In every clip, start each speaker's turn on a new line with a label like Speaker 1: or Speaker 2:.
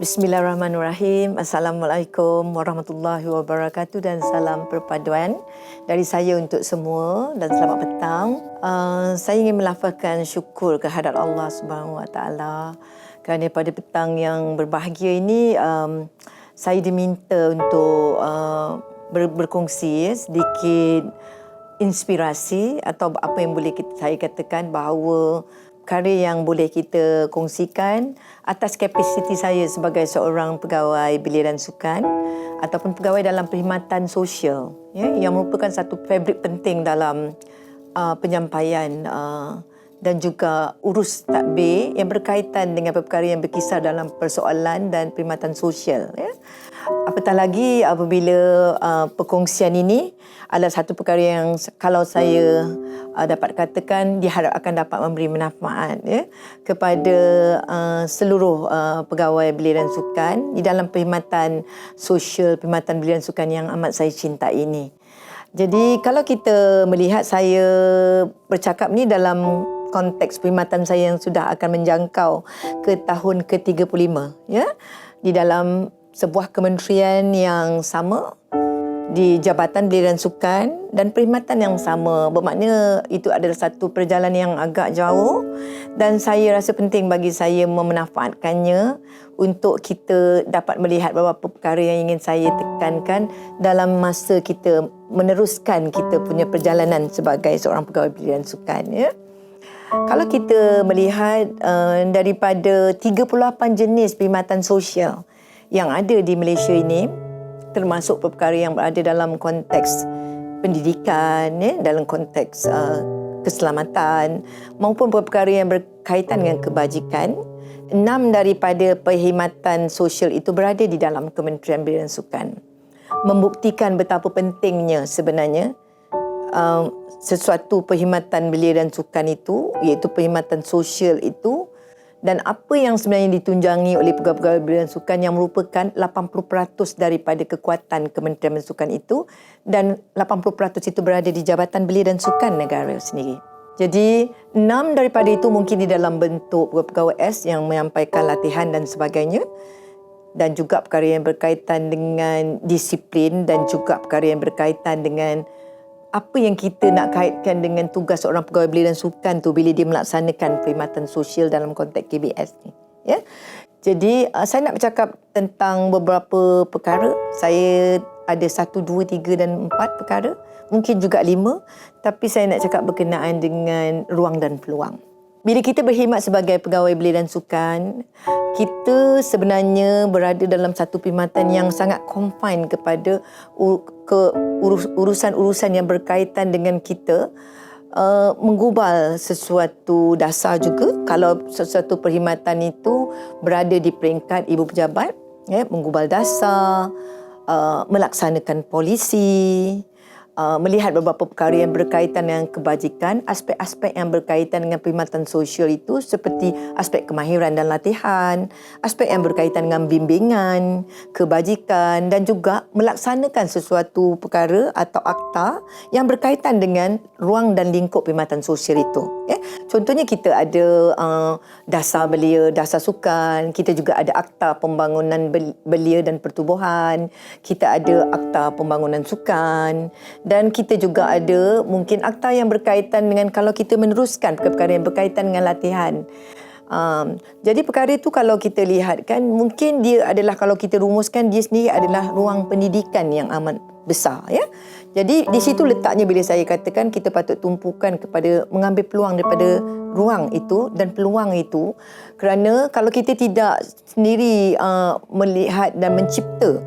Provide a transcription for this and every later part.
Speaker 1: Bismillahirrahmanirrahim. Assalamualaikum warahmatullahi wabarakatuh dan salam perpaduan dari saya untuk semua dan selamat petang. Saya ingin melafazkan syukur kehadrat Allah Subhanahu Wa Taala kerana pada petang yang berbahagia ini saya diminta untuk berkongsi sedikit inspirasi atau apa yang boleh saya katakan bahawa karya yang boleh kita kongsikan atas kapasiti saya sebagai seorang pegawai belia dan sukan ataupun pegawai dalam perkhidmatan sosial, yang merupakan satu fabrik penting dalam penyampaian dan juga urus tadbir yang berkaitan dengan perkara yang berkisar dalam persoalan dan perkhidmatan sosial. Apatah lagi apabila perkongsian ini adalah satu perkara yang kalau saya dapat katakan diharapkan dapat memberi manfaat kepada seluruh pegawai belia dan sukan di dalam perkhidmatan sosial, perkhidmatan belia dan sukan yang amat saya cintai ini. Jadi kalau kita melihat saya bercakap ni dalam konteks perkhidmatan saya yang sudah akan menjangkau ke tahun ke-35 di dalam sebuah kementerian yang sama di Jabatan Belia dan Sukan dan perkhidmatan yang sama, bermakna itu adalah satu perjalanan yang agak jauh dan saya rasa penting bagi saya memanfaatkannya untuk kita dapat melihat beberapa perkara yang ingin saya tekankan dalam masa kita meneruskan kita punya perjalanan sebagai seorang pegawai belia dan sukan. Kalau kita melihat daripada 38 jenis perkhidmatan sosial yang ada di Malaysia ini, termasuk perkara yang berada dalam konteks pendidikan, dalam konteks keselamatan maupun perkara yang berkaitan dengan kebajikan, 6 daripada perkhidmatan sosial itu berada di dalam Kementerian Belia dan Sukan. Membuktikan betapa pentingnya sebenarnya sesuatu perkhidmatan belia dan sukan itu, iaitu perkhidmatan sosial itu, dan apa yang sebenarnya ditunjangi oleh pegawai-pegawai belia dan sukan yang merupakan 80% daripada kekuatan Kementerian Belia dan Sukan itu, dan 80% itu berada di Jabatan Belia dan Sukan negara sendiri. Jadi 6 daripada itu mungkin di dalam bentuk pegawai S yang menyampaikan latihan dan sebagainya, dan juga perkara yang berkaitan dengan disiplin dan juga perkara yang berkaitan dengan apa yang kita nak kaitkan dengan tugas seorang pegawai belia dan sukan tu bila dia melaksanakan perkhidmatan sosial dalam konteks KBS ni. Jadi saya nak bercakap tentang beberapa perkara. Saya ada 1, 2, 3 dan 4 perkara. Mungkin juga 5. Tapi saya nak cakap berkenaan dengan ruang dan peluang. Bila kita berkhidmat sebagai pegawai belia dan sukan, kita sebenarnya berada dalam satu perkhidmatan yang sangat confine kepada urusan-urusan yang berkaitan dengan kita menggubal sesuatu dasar juga. Kalau sesuatu perkhidmatan itu berada di peringkat ibu pejabat, menggubal dasar, melaksanakan polisi, melihat beberapa perkara yang berkaitan dengan kebajikan, aspek-aspek yang berkaitan dengan perkhidmatan sosial itu seperti aspek kemahiran dan latihan, aspek yang berkaitan dengan bimbingan, kebajikan dan juga melaksanakan sesuatu perkara atau akta yang berkaitan dengan ruang dan lingkup perkhidmatan sosial itu. Contohnya kita ada dasar belia, dasar sukan, kita juga ada akta pembangunan belia dan pertubuhan, kita ada akta pembangunan sukan, dan kita juga ada mungkin akta yang berkaitan dengan kalau kita meneruskan perkara yang berkaitan dengan latihan. Jadi perkara itu kalau kita lihat kan, mungkin dia adalah, kalau kita rumuskan, dia sendiri adalah ruang pendidikan yang amat besar. Jadi di situ letaknya bila saya katakan kita patut tumpukan kepada mengambil peluang daripada ruang itu dan peluang itu, kerana kalau kita tidak sendiri melihat dan mencipta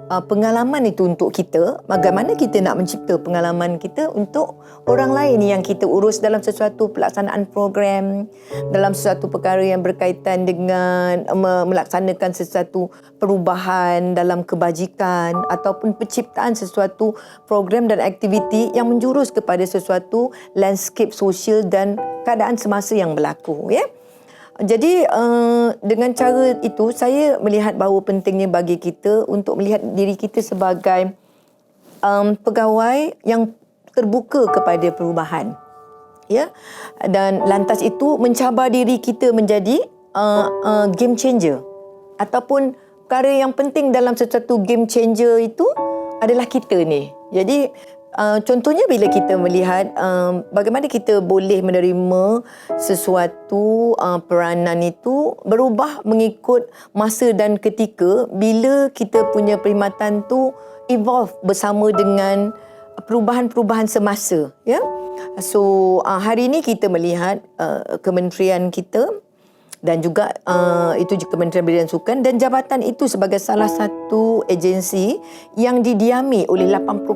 Speaker 1: pengalaman itu untuk kita, bagaimana kita nak mencipta pengalaman kita untuk orang lain yang kita urus dalam sesuatu pelaksanaan program, dalam sesuatu perkara yang berkaitan dengan melaksanakan sesuatu perubahan dalam kebajikan ataupun penciptaan sesuatu program dan aktiviti yang menjurus kepada sesuatu landscape sosial dan keadaan semasa yang berlaku. Jadi dengan cara itu saya melihat bahawa pentingnya bagi kita untuk melihat diri kita sebagai pegawai yang terbuka kepada perubahan. Dan lantas itu mencabar diri kita menjadi game changer. ataupun perkara yang penting dalam sesuatu game changer itu adalah kita ni. Jadi contohnya bila kita melihat bagaimana kita boleh menerima sesuatu peranan itu berubah mengikut masa dan ketika bila kita punya perkhidmatan tu evolve bersama dengan perubahan-perubahan semasa, ya. So hari ini kita melihat kementerian kita dan juga itu Kementerian Belia dan Sukan dan jabatan itu sebagai salah satu agensi yang didiami oleh 80%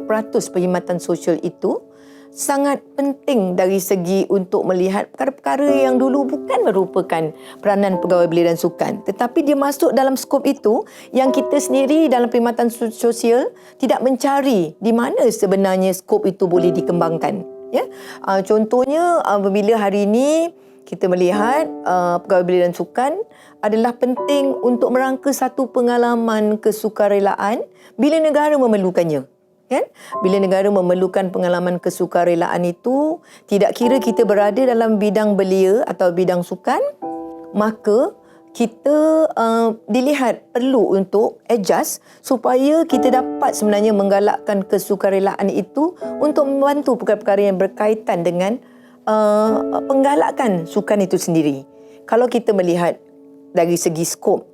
Speaker 1: perkhidmatan sosial itu sangat penting dari segi untuk melihat perkara-perkara yang dulu bukan merupakan peranan pegawai belia dan sukan, tetapi dia masuk dalam skop itu yang kita sendiri dalam perkhidmatan sosial tidak mencari di mana sebenarnya skop itu boleh dikembangkan, ya. Contohnya apabila hari ini kita melihat pegawai belia dan sukan adalah penting untuk merangka satu pengalaman kesukarelaan bila negara memerlukannya. Kan? Bila negara memerlukan pengalaman kesukarelaan itu, tidak kira kita berada dalam bidang belia atau bidang sukan, maka kita dilihat perlu untuk adjust supaya kita dapat sebenarnya menggalakkan kesukarelaan itu untuk membantu perkara-perkara yang berkaitan dengan penggalakan sukan itu sendiri. Kalau kita melihat dari segi skop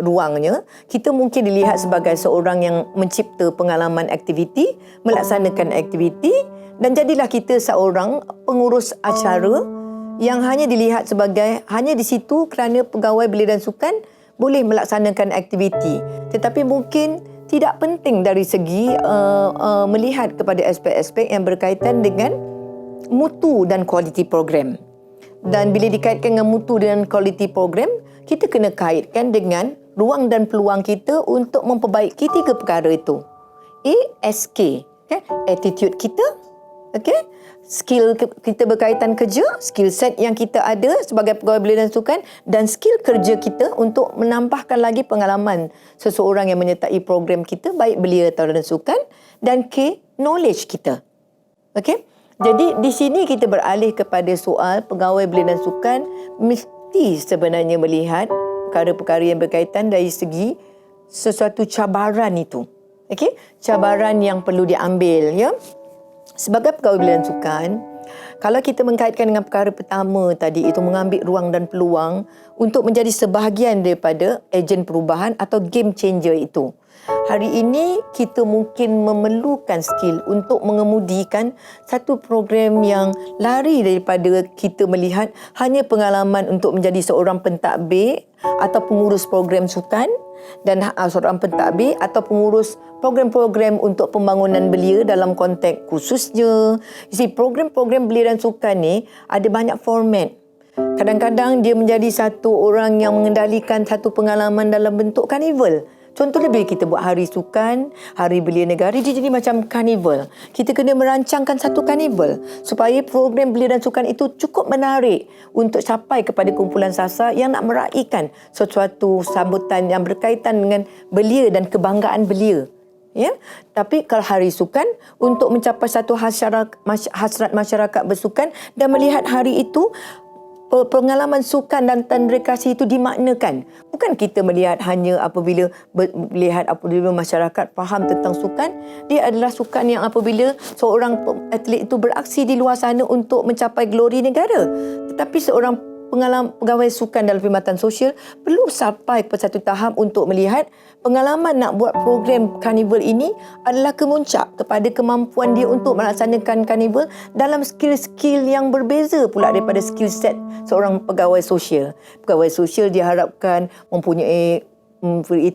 Speaker 1: ruangnya, kita mungkin dilihat sebagai seorang yang mencipta pengalaman aktiviti, melaksanakan aktiviti, dan jadilah kita seorang pengurus acara yang hanya dilihat sebagai hanya di situ kerana pegawai belia dan sukan boleh melaksanakan aktiviti, tetapi mungkin tidak penting dari segi melihat kepada aspek-aspek yang berkaitan dengan mutu dan kualiti program. Dan bila dikaitkan dengan mutu dan kualiti program, kita kena kaitkan dengan ruang dan peluang kita untuk memperbaiki tiga perkara itu. ASK, okay? Attitude kita, okay? Skill kita berkaitan kerja, skill set yang kita ada sebagai pegawai belia dan sukan, dan skill kerja kita untuk menambahkan lagi pengalaman seseorang yang menyertai program kita, baik belia atau dan sukan, dan K, knowledge kita. Okay? Jadi di sini kita beralih kepada soal pegawai belia dan sukan mesti sebenarnya melihat perkara-perkara yang berkaitan dari segi sesuatu cabaran itu. Okey, cabaran yang perlu diambil, ya. Sebagai pegawai belia dan sukan, kalau kita mengkaitkan dengan perkara pertama tadi itu mengambil ruang dan peluang untuk menjadi sebahagian daripada ejen perubahan atau game changer itu. Hari ini kita mungkin memerlukan skill untuk mengemudikan satu program yang lari daripada kita melihat hanya pengalaman untuk menjadi seorang pentadbir atau pengurus program sukan dan seorang pentadbir atau pengurus program-program untuk pembangunan belia dalam konteks khususnya. Program-program belia dan sukan ni ada banyak format. Kadang-kadang dia menjadi satu orang yang mengendalikan satu pengalaman dalam bentuk karnival. Contohnya bila kita buat hari sukan, hari belia negara, dia jadi macam karnival. Kita kena merancangkan satu karnival supaya program belia dan sukan itu cukup menarik untuk capai kepada kumpulan sasar yang nak meraihkan sesuatu sambutan yang berkaitan dengan belia dan kebanggaan belia. Ya, tapi kalau hari sukan untuk mencapai satu hasrat masyarakat bersukan dan melihat hari itu pengalaman sukan dan tanda rekreasi itu dimaknakan. Bukan kita melihat hanya apabila masyarakat faham tentang sukan, dia adalah sukan yang apabila seorang atlet itu beraksi di luar sana untuk mencapai glori negara. Tetapi seorang pegawai sukan dalam perkhidmatan sosial perlu sampai ke satu tahap untuk melihat pengalaman nak buat program karnival ini adalah kemuncak kepada kemampuan dia untuk melaksanakan karnival dalam skill-skill yang berbeza pula daripada skill set seorang pegawai sosial. Pegawai sosial diharapkan mempunyai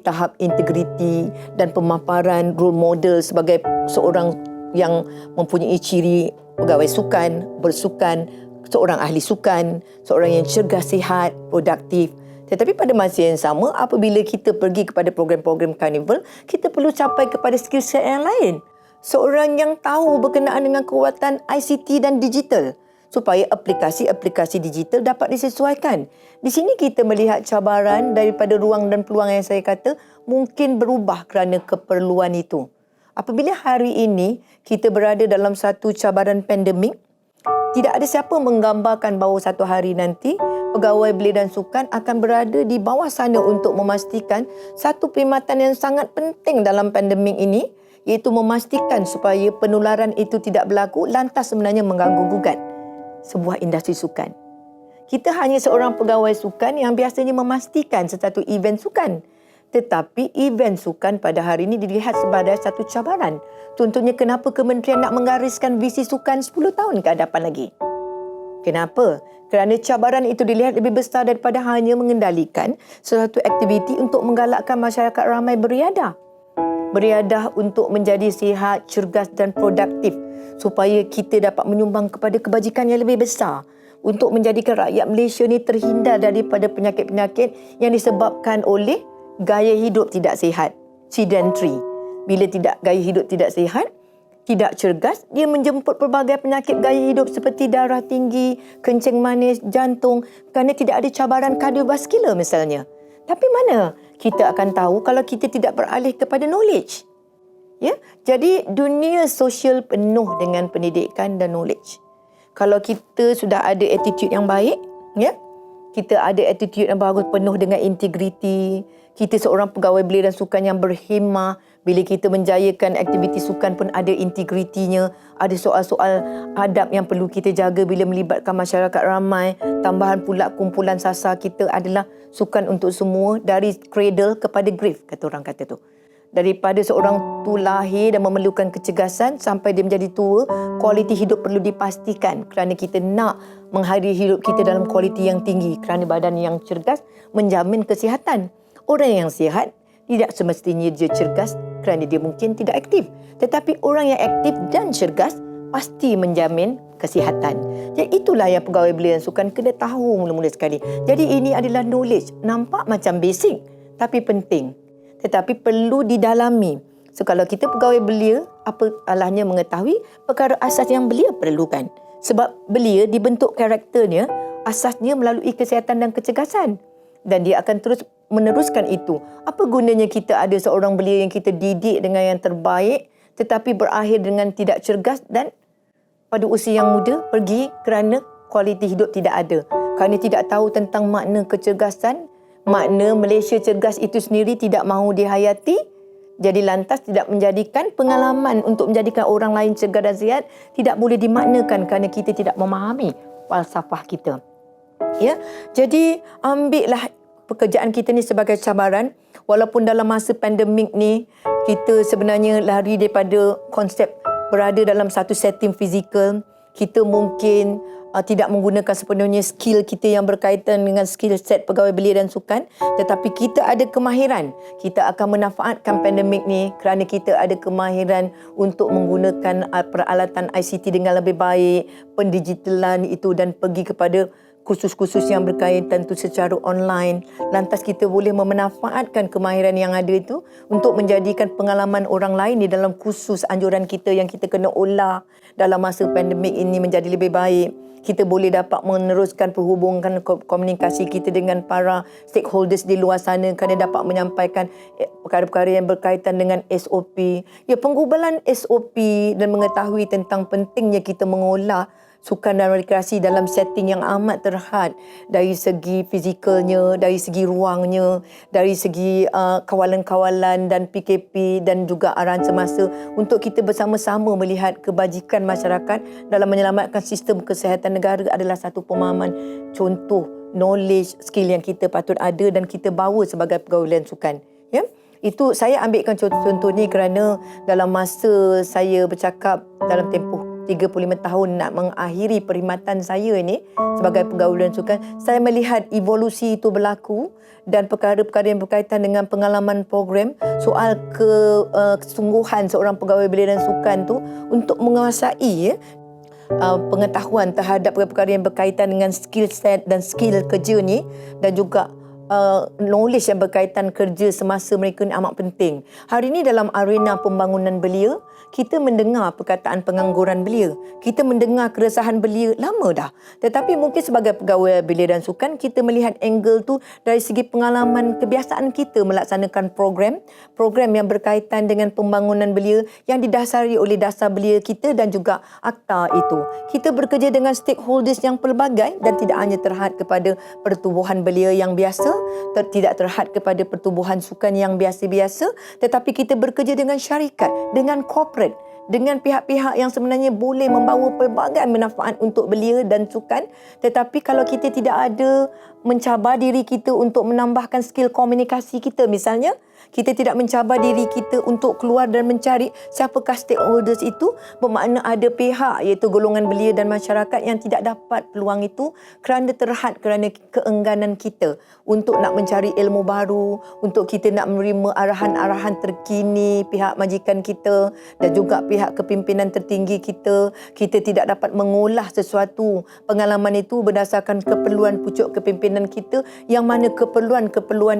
Speaker 1: tahap integriti dan pemaparan role model sebagai seorang yang mempunyai ciri pegawai sukan, bersukan, seorang ahli sukan, seorang yang cergas, sihat, produktif. Tetapi pada masa yang sama, apabila kita pergi kepada program-program karnival, kita perlu capai kepada skill set yang lain. Seorang yang tahu berkenaan dengan kekuatan ICT dan digital supaya aplikasi-aplikasi digital dapat disesuaikan. Di sini kita melihat cabaran daripada ruang dan peluang yang saya kata mungkin berubah kerana keperluan itu. Apabila hari ini kita berada dalam satu cabaran pandemik, Tidak ada siapa menggambarkan bahawa satu hari nanti pegawai belia dan sukan akan berada di bawah sana untuk memastikan satu perkhidmatan yang sangat penting dalam pandemik ini, iaitu memastikan supaya penularan itu tidak berlaku lantas sebenarnya mengganggu gugat sebuah industri sukan. Kita hanya seorang pegawai sukan yang biasanya memastikan satu event sukan. Tetapi event sukan pada hari ini dilihat sebagai satu cabaran. Contohnya kenapa kementerian nak menggariskan visi sukan 10 tahun ke hadapan lagi. Kenapa? Kerana cabaran itu dilihat lebih besar daripada hanya mengendalikan sesuatu aktiviti untuk menggalakkan masyarakat ramai beriadah. Beriadah untuk menjadi sihat, cergas dan produktif supaya kita dapat menyumbang kepada kebajikan yang lebih besar untuk menjadikan rakyat Malaysia ni terhindar daripada penyakit-penyakit yang disebabkan oleh gaya hidup tidak sihat, sedentary. Bila gaya hidup tidak sihat, tidak cergas, dia menjemput pelbagai penyakit gaya hidup seperti darah tinggi, kencing manis, jantung kerana tidak ada cabaran kardiovaskular misalnya. Tapi mana kita akan tahu kalau kita tidak beralih kepada knowledge? Ya, jadi dunia sosial penuh dengan pendidikan dan knowledge. Kalau kita sudah ada attitude yang baik, ya, kita ada attitude yang bagus penuh dengan integriti, kita seorang pegawai belia dan sukan yang berhemah, bila kita menjayakan aktiviti sukan pun ada integritinya, ada soal-soal adab yang perlu kita jaga bila melibatkan masyarakat ramai. Tambahan pula kumpulan sasar kita adalah sukan untuk semua, dari cradle kepada grave, kata orang kata tu. Daripada seorang tu lahir dan memerlukan kecergasan sampai dia menjadi tua, kualiti hidup perlu dipastikan kerana kita nak menghadiri hidup kita dalam kualiti yang tinggi kerana badan yang cergas menjamin kesihatan. Orang yang sihat tidak semestinya dia cergas kerana dia mungkin tidak aktif. Tetapi orang yang aktif dan cergas pasti menjamin kesihatan. Jadi itulah yang pegawai belia dan sukan kena tahu mula-mula sekali. Jadi ini adalah knowledge. Nampak macam basic tapi penting. Tetapi perlu didalami. So kalau kita pegawai belia, apa alahnya mengetahui perkara asas yang belia perlukan. Sebab belia dibentuk karakternya asasnya melalui kesihatan dan kecergasan. Dan dia akan terus meneruskan itu. Apa gunanya kita ada seorang belia yang kita didik dengan yang terbaik tetapi berakhir dengan tidak cergas dan pada usia yang muda pergi kerana kualiti hidup tidak ada. Kerana tidak tahu tentang makna kecergasan, makna Malaysia cergas itu sendiri tidak mahu dihayati, jadi lantas tidak menjadikan pengalaman untuk menjadikan orang lain cergas dan sihat tidak boleh dimaknakan kerana kita tidak memahami falsafah kita. Ya, jadi ambillah pekerjaan kita ni sebagai cabaran. Walaupun dalam masa pandemik ni kita sebenarnya lari daripada konsep berada dalam satu setting fizikal, kita mungkin tidak menggunakan sepenuhnya skill kita yang berkaitan dengan skill set pegawai belia dan sukan, tetapi kita ada kemahiran. Kita akan memanfaatkan pandemik ni kerana kita ada kemahiran untuk menggunakan peralatan ICT dengan lebih baik, pendigitalan itu dan pergi kepada kursus-kursus yang berkaitan tu secara online. Lantas kita boleh memanfaatkan kemahiran yang ada itu untuk menjadikan pengalaman orang lain di dalam kursus anjuran kita yang kita kena olah dalam masa pandemik ini menjadi lebih baik. Kita boleh dapat meneruskan perhubungan komunikasi kita dengan para stakeholders di luar sana kerana dapat menyampaikan perkara-perkara yang berkaitan dengan SOP. Ya, penggubalan SOP dan mengetahui tentang pentingnya kita mengolah sukan dan rekreasi dalam setting yang amat terhad dari segi fizikalnya, dari segi ruangnya, dari segi kawalan-kawalan dan PKP dan juga arahan semasa untuk kita bersama-sama melihat kebajikan masyarakat dalam menyelamatkan sistem kesihatan negara adalah satu pemahaman contoh knowledge, skill yang kita patut ada dan kita bawa sebagai pegawai belia dan sukan. Ya? Itu saya ambilkan contoh ni kerana dalam masa saya bercakap dalam tempoh 35 tahun nak mengakhiri perkhidmatan saya ini sebagai pegawai belia dan sukan, saya melihat evolusi itu berlaku dan perkara-perkara yang berkaitan dengan pengalaman program, soal kesungguhan seorang pegawai belia dan sukan tu untuk menguasai pengetahuan terhadap perkara-perkara yang berkaitan dengan skill set dan skill kerja ni dan juga knowledge yang berkaitan kerja semasa mereka ni amat penting. Hari ini dalam arena pembangunan belia, kita mendengar perkataan pengangguran belia. Kita mendengar keresahan belia lama dah. Tetapi mungkin sebagai pegawai belia dan sukan, kita melihat angle tu dari segi pengalaman kebiasaan kita melaksanakan program yang berkaitan dengan pembangunan belia yang didasari oleh dasar belia kita dan juga akta itu. Kita bekerja dengan stakeholders yang pelbagai dan tidak hanya terhad kepada pertubuhan belia yang biasa, tidak terhad kepada pertubuhan sukan yang biasa-biasa, tetapi kita bekerja dengan syarikat, dengan corporate, dengan pihak-pihak yang sebenarnya boleh membawa pelbagai manfaat untuk belia dan sukan. Tetapi kalau kita tidak ada mencabar diri kita untuk menambahkan skill komunikasi kita misalnya, kita tidak mencabar diri kita untuk keluar dan mencari siapakah stakeholders itu, bermakna ada pihak iaitu golongan belia dan masyarakat yang tidak dapat peluang itu kerana terhad kerana keengganan kita untuk nak mencari ilmu baru, untuk kita nak menerima arahan-arahan terkini pihak majikan kita dan juga pihak kepimpinan tertinggi kita. Kita tidak dapat mengolah sesuatu pengalaman itu berdasarkan keperluan pucuk kepimpinan kita, yang mana keperluan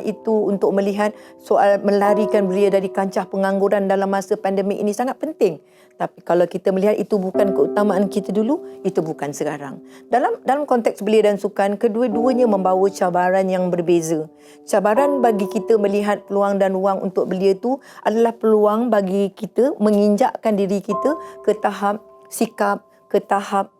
Speaker 1: itu untuk melihat soal melarikan belia dari kancah pengangguran dalam masa pandemik ini sangat penting. Tapi kalau kita melihat itu bukan keutamaan kita dulu, itu bukan sekarang. Dalam konteks belia dan sukan, kedua-duanya membawa cabaran yang berbeza. Cabaran bagi kita melihat peluang dan ruang untuk belia itu adalah peluang bagi kita menginjakkan diri kita ke tahap sikap, ke tahap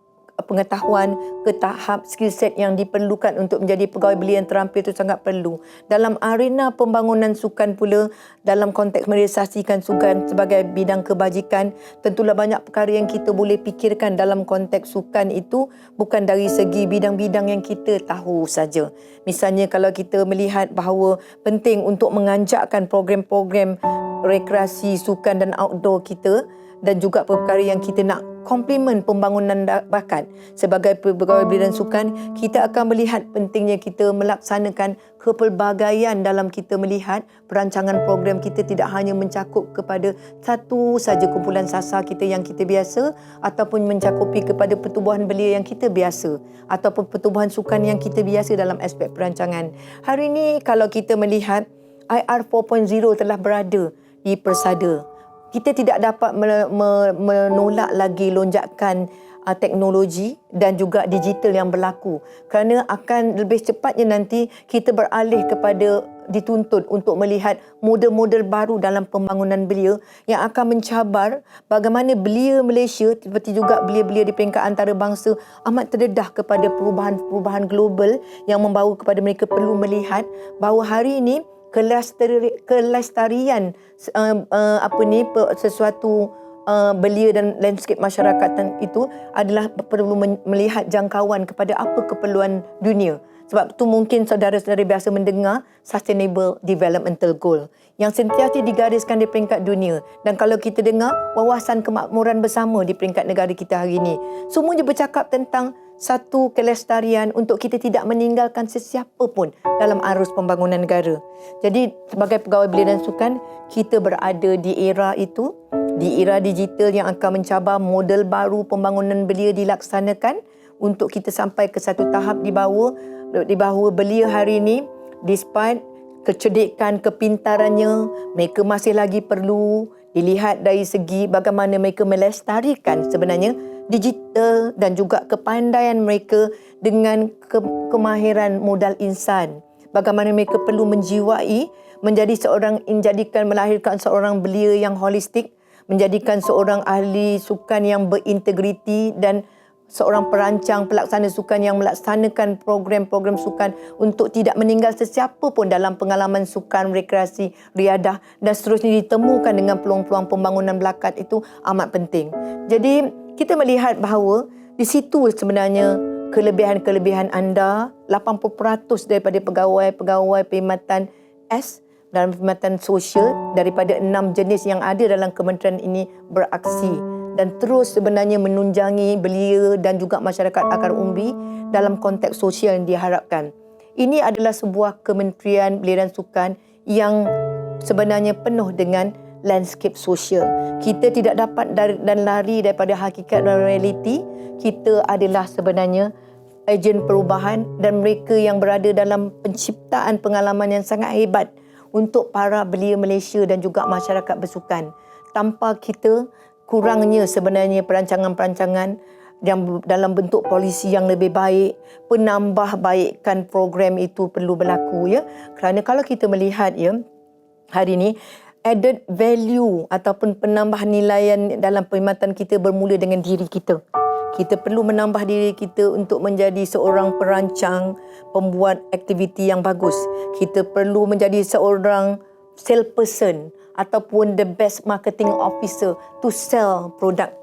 Speaker 1: pengetahuan, ke tahap skill set yang diperlukan untuk menjadi pegawai belia yang terampil itu sangat perlu. Dalam arena pembangunan sukan pula, dalam konteks merealisasikan sukan sebagai bidang kebajikan, tentulah banyak perkara yang kita boleh fikirkan dalam konteks sukan itu bukan dari segi bidang-bidang yang kita tahu saja. Misalnya kalau kita melihat bahawa penting untuk menganjakkan program-program rekreasi, sukan dan outdoor kita, dan juga perkara yang kita nak komplement pembangunan bakat sebagai pegawai belia dan sukan, kita akan melihat pentingnya kita melaksanakan kepelbagaian dalam kita melihat perancangan program kita tidak hanya mencakup kepada satu saja kumpulan sasar kita yang kita biasa, ataupun mencakupi kepada pertubuhan belia yang kita biasa, ataupun pertubuhan sukan yang kita biasa dalam aspek perancangan. Hari ini kalau kita melihat IR 4.0 telah berada di persada, kita tidak dapat menolak lagi lonjakan teknologi dan juga digital yang berlaku, kerana akan lebih cepatnya nanti kita beralih kepada dituntut untuk melihat model-model baru dalam pembangunan belia yang akan mencabar bagaimana belia Malaysia seperti juga belia-belia di peringkat antarabangsa amat terdedah kepada perubahan-perubahan global yang membawa kepada mereka perlu melihat bahawa hari ini kelestarian sesuatu belia dan landscape masyarakatan itu adalah perlu melihat jangkauan kepada apa keperluan dunia. Sebab itu mungkin saudara-saudara biasa mendengar Sustainable Developmental Goal yang sentiasa digariskan di peringkat dunia. Dan kalau kita dengar wawasan kemakmuran bersama di peringkat negara kita hari ini, semuanya bercakap tentang satu kelestarian untuk kita tidak meninggalkan sesiapa pun dalam arus pembangunan negara. Jadi sebagai pegawai belia dan sukan, kita berada di era itu, di era digital yang akan mencabar model baru pembangunan belia dilaksanakan untuk kita sampai ke satu tahap di bawah belia hari ini, despite kecerdikan, kepintarannya, mereka masih lagi perlu dilihat dari segi bagaimana mereka melestarikan sebenarnya digital dan juga kepandaian mereka dengan kemahiran modal insan. Bagaimana mereka perlu menjiwai melahirkan seorang belia yang holistik, menjadikan seorang ahli sukan yang berintegriti dan seorang perancang pelaksana sukan yang melaksanakan program-program sukan untuk tidak meninggal sesiapa pun dalam pengalaman sukan, rekreasi, riadah dan seterusnya ditemukan dengan peluang-peluang pembangunan bakat itu amat penting. Jadi kita melihat bahawa di situ sebenarnya kelebihan-kelebihan anda. 80% daripada pegawai-pegawai perkhidmatan S dalam perkhidmatan sosial daripada 6 jenis yang ada dalam kementerian ini beraksi dan terus sebenarnya menunjangi belia dan juga masyarakat akar umbi dalam konteks sosial yang diharapkan. Ini adalah sebuah kementerian belia dan sukan yang sebenarnya penuh dengan landscape sosial. Kita tidak dapat dan lari daripada hakikat dan realiti. Kita adalah sebenarnya ejen perubahan dan mereka yang berada dalam penciptaan pengalaman yang sangat hebat untuk para belia Malaysia dan juga masyarakat bersukan. Tanpa kita, kurangnya sebenarnya perancangan-perancangan yang dalam bentuk polisi yang lebih baik, penambahbaikan program itu perlu berlaku, ya. Kerana kalau kita melihat, ya, hari ini added value ataupun penambahnilayan dalam perkhidmatan kita bermula dengan diri kita. Kita perlu menambah diri kita untuk menjadi seorang perancang, pembuat aktiviti yang bagus. Kita perlu menjadi seorang salesperson ataupun the best marketing officer to sell produk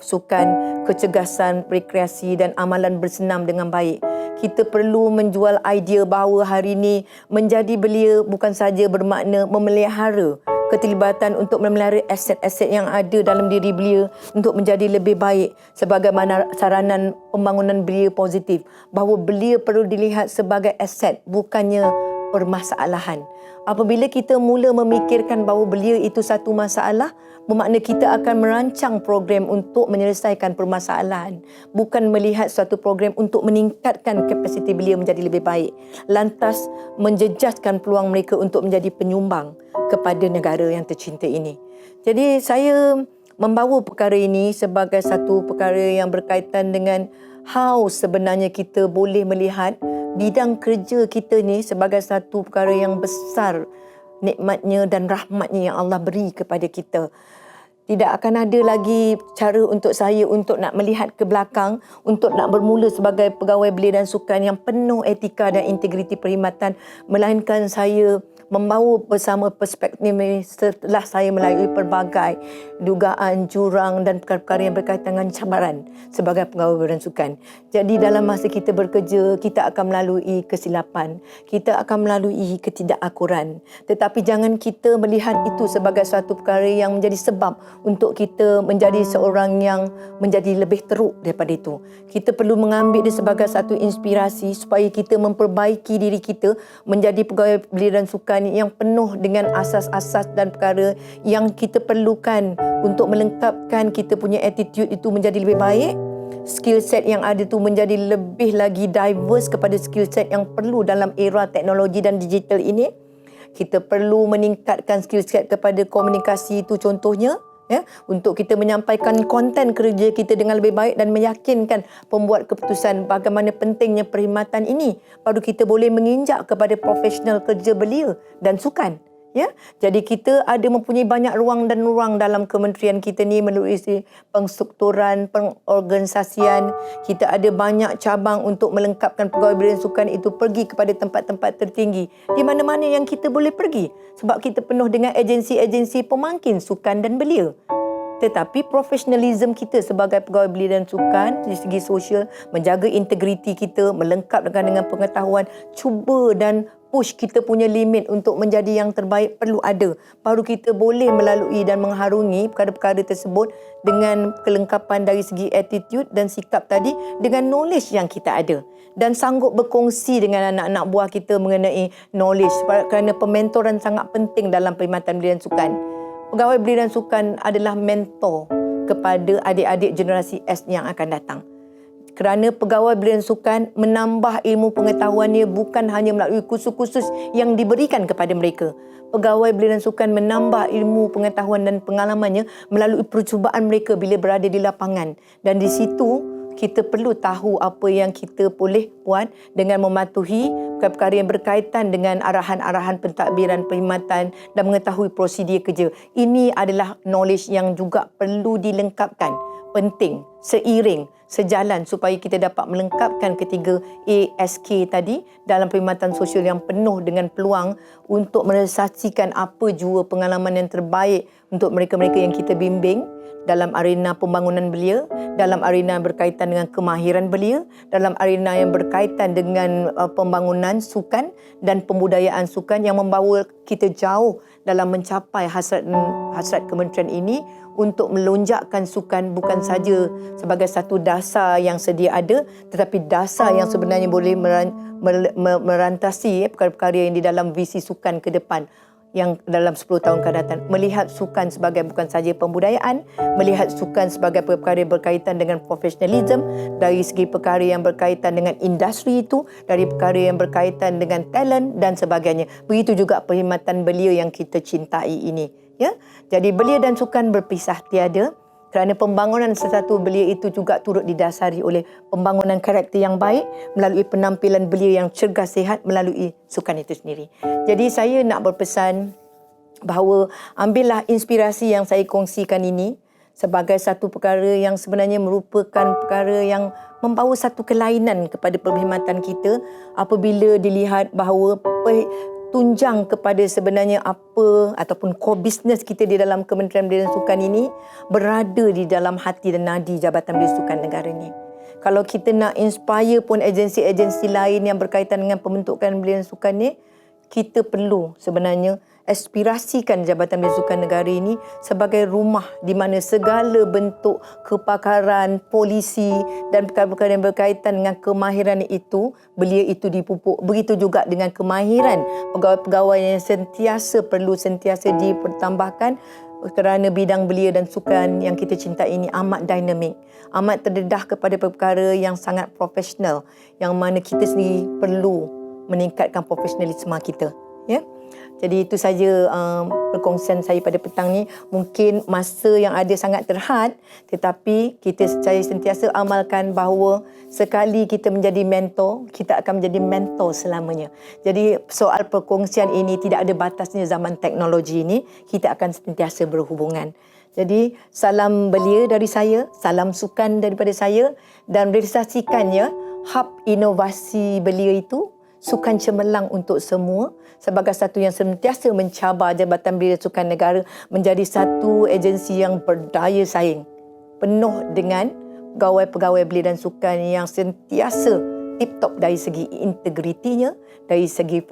Speaker 1: sukan, kecergasan, rekreasi dan amalan bersenam dengan baik. Kita perlu menjual idea bahawa hari ini menjadi belia bukan saja bermakna memelihara keterlibatan untuk memelihara aset-aset yang ada dalam diri belia untuk menjadi lebih baik sebagaimana saranan pembangunan belia positif, bahawa belia perlu dilihat sebagai aset bukannya permasalahan. Apabila kita mula memikirkan bahawa belia itu satu masalah, bermakna kita akan merancang program untuk menyelesaikan permasalahan, bukan melihat suatu program untuk meningkatkan kapasiti belia menjadi lebih baik, lantas menjejaskan peluang mereka untuk menjadi penyumbang kepada negara yang tercinta ini. Jadi saya membawa perkara ini sebagai satu perkara yang berkaitan dengan how sebenarnya kita boleh melihat bidang kerja kita ni sebagai satu perkara yang besar nikmatnya dan rahmatnya yang Allah beri kepada kita. Tidak akan ada lagi cara untuk saya untuk nak melihat ke belakang, untuk nak bermula sebagai pegawai belia dan sukan yang penuh etika dan integriti perkhidmatan, melainkan saya membawa bersama perspektif ini setelah saya melalui pelbagai dugaan, jurang dan perkara-perkara yang berkaitan dengan cabaran sebagai pegawai belia dan sukan. Jadi dalam masa kita bekerja, kita akan melalui kesilapan, kita akan melalui ketidakakuran. Tetapi jangan kita melihat itu sebagai suatu perkara yang menjadi sebab untuk kita menjadi seorang yang menjadi lebih teruk daripada itu. Kita perlu mengambil dia sebagai satu inspirasi supaya kita memperbaiki diri kita menjadi pegawai belia dan sukan yang penuh dengan asas-asas dan perkara yang kita perlukan untuk melengkapkan kita punya attitude itu menjadi lebih baik. Skill set yang ada tu menjadi lebih lagi diverse kepada skill set yang perlu dalam era teknologi dan digital ini. Kita perlu meningkatkan skill set kepada komunikasi itu contohnya, ya, untuk kita menyampaikan konten kerja kita dengan lebih baik dan meyakinkan pembuat keputusan bagaimana pentingnya perkhidmatan ini, baru kita boleh menginjak kepada profesional kerja belia dan sukan, ya. Jadi kita ada mempunyai banyak ruang dan ruang dalam kementerian kita ni melalui pengstrukturan, pengorganisasian. Kita ada banyak cabang untuk melengkapkan pegawai belia dan sukan itu pergi kepada tempat-tempat tertinggi di mana-mana yang kita boleh pergi, sebab kita penuh dengan agensi-agensi pemangkin sukan dan belia. Tetapi profesionalism kita sebagai pegawai belia dan sukan dari segi sosial, menjaga integriti kita, melengkapkan dengan pengetahuan, cuba dan push kita punya limit untuk menjadi yang terbaik perlu ada. Baru kita boleh melalui dan mengharungi perkara-perkara tersebut dengan kelengkapan dari segi attitude dan sikap tadi, dengan knowledge yang kita ada. Dan sanggup berkongsi dengan anak-anak buah kita mengenai knowledge, kerana pementoran sangat penting dalam perkhidmatan belia dan sukan. Pegawai belia dan sukan adalah mentor kepada adik-adik generasi S yang akan datang. Kerana pegawai belia dan sukan menambah ilmu pengetahuannya bukan hanya melalui kursus-kursus yang diberikan kepada mereka. Pegawai belia dan sukan menambah ilmu pengetahuan dan pengalamannya melalui percubaan mereka bila berada di lapangan. Dan di situ kita perlu tahu apa yang kita boleh buat dengan mematuhi perkara-perkara yang berkaitan dengan arahan-arahan pentadbiran perkhidmatan dan mengetahui prosedur kerja. Ini adalah knowledge yang juga perlu dilengkapkan. Penting, seiring, sejalan supaya kita dapat melengkapkan ketiga ASK tadi dalam perkhidmatan sosial yang penuh dengan peluang untuk merealisasikan apa jua pengalaman yang terbaik untuk mereka-mereka yang kita bimbing dalam arena pembangunan belia, dalam arena yang berkaitan dengan kemahiran belia, dalam arena yang berkaitan dengan pembangunan sukan dan pembudayaan sukan yang membawa kita jauh dalam mencapai hasrat kementerian ini untuk melonjakkan sukan bukan saja sebagai satu dasar yang sedia ada, tetapi dasar yang sebenarnya boleh merantasi perkara-perkara yang di dalam visi sukan ke depan. yang dalam 10 tahun akan datang, melihat sukan sebagai bukan saja pembudayaan, melihat sukan sebagai perkara yang berkaitan dengan profesionalism, dari segi perkara yang berkaitan dengan industri itu, dari perkara yang berkaitan dengan talent dan sebagainya. Begitu juga perkhidmatan belia yang kita cintai ini. Ya, jadi belia dan sukan berpisah tiada. Kerana pembangunan sesuatu belia itu juga turut didasari oleh pembangunan karakter yang baik melalui penampilan belia yang cergas sihat melalui sukan itu sendiri. Jadi saya nak berpesan bahawa ambillah inspirasi yang saya kongsikan ini sebagai satu perkara yang sebenarnya merupakan perkara yang membawa satu kelainan kepada perkhidmatan kita apabila dilihat bahawa tunjang kepada sebenarnya apa ataupun core business kita di dalam Kementerian Belia dan Sukan ini berada di dalam hati dan nadi Jabatan Belia dan Sukan negara ini. Kalau kita nak inspire pun agensi-agensi lain yang berkaitan dengan pembentukan belia dan sukan ni, kita perlu sebenarnya aspirasikan Jabatan Belia dan Sukan negara ini sebagai rumah di mana segala bentuk kepakaran, polisi dan perkara-perkara yang berkaitan dengan kemahiran itu, belia itu dipupuk. Begitu juga dengan kemahiran pegawai-pegawai yang sentiasa dipertambahkan kerana bidang belia dan sukan yang kita cintai ini amat dinamik, amat terdedah kepada perkara yang sangat profesional yang mana kita sendiri perlu meningkatkan profesionalisme kita. Ya. Jadi itu saja perkongsian saya pada petang ni. Mungkin masa yang ada sangat terhad, tetapi saya sentiasa amalkan bahawa sekali kita menjadi mentor, kita akan menjadi mentor selamanya. Jadi soal perkongsian ini tidak ada batasnya zaman teknologi ini, kita akan sentiasa berhubungan. Jadi salam belia dari saya, salam sukan daripada saya dan realisasikannya hub inovasi belia itu Sukan Cemerlang untuk Semua sebagai satu yang sentiasa mencabar Jabatan Belia dan Sukan Negara menjadi satu agensi yang berdaya saing, penuh dengan pegawai-pegawai belia dan sukan yang sentiasa tip-top dari segi integritinya, dari segi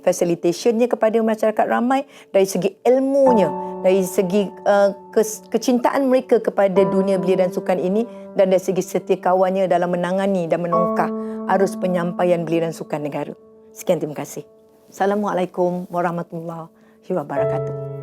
Speaker 1: facilitationnya kepada masyarakat ramai, dari segi ilmunya, dari segi kecintaan mereka kepada dunia belia dan sukan ini, dan dari segi setiakawannya dalam menangani dan menongkah arus penyampaian belia dan sukan negara. Sekian, terima kasih. Assalamualaikum warahmatullahi wabarakatuh.